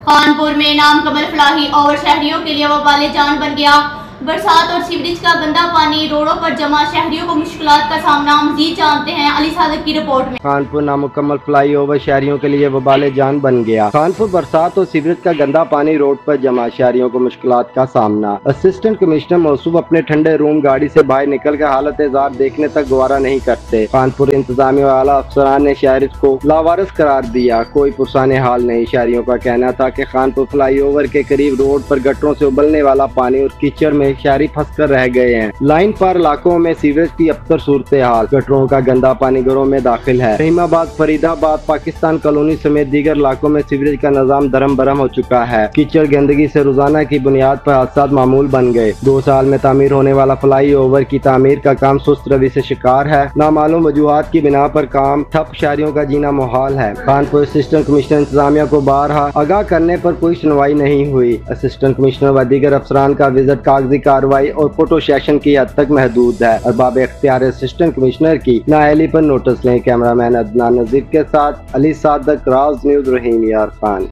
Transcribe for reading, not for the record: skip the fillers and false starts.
कानपुर में नामुकम्मल फलाही ओवर शहरियों के लिए वबाल जान बन गया। बरसात और सीवरेज का गंदा पानी रोडों पर जमा, शहरियों को मुश्किलात का सामना। मजीद जानते हैं अली सादिक की रिपोर्ट में। कानपुर नामुकम्मल फ्लाई ओवर शहरियों के लिए वबाल जान बन गया। कानपुर बरसात और सीवरेज का गंदा पानी रोड पर जमा, शहरियों को मुश्किलात का सामना। असिस्टेंट कमिश्नर मौसूफ अपने ठंडे रूम गाड़ी से बाहर निकल कर हालत जार देखने तक गवारा नहीं करते। कानपुर इंतजामिया और आला अफसरान ने शहरियों को लावारिस करार दिया। कोई पुरसाने हाल नहीं। शहरियों का कहना था कि कानपुर फ्लाई ओवर के करीब रोड पर गटरों से उबलने वाला पानी और कीचड़ में शहरी फंस कर रह गए हैं। लाइन पर इलाकों में सीवरेज की अबतर सूरत हाल। गटरों का गंदा पानी घरों में दाखिल है। रहीमाबाद, फरीदाबाद, पाकिस्तान कॉलोनी समेत दीगर इलाकों में सीवरेज का निजाम दरम बरम हो चुका है। कीचड़ गंदगी से रोजाना की बुनियाद पर हादसा मामूल बन गए। 2 साल में तामीर होने वाला फ्लाई ओवर की तामीर का काम सुस्त रवि से शिकार है। नामालूम वजूहात की बिना पर काम ठप, शहरियों का जीना मुहाल है। कानपुर असिस्टेंट कमिश्नर इंतजामिया को बारहा आगाह करने पर कोई सुनवाई नहीं हुई। असिस्टेंट कमिश्नर व दीगर अफसरान का विजिट कागजी कार्रवाई और फोटो सेशन की हद तक महदूद है। अरबाब इख्तियार असिस्टेंट कमिश्नर की नाअहली पर नोटिस लें। कैमरामैन अदनान नजीर के साथ अली सादिक, राज न्यूज़, रहीम यार खान।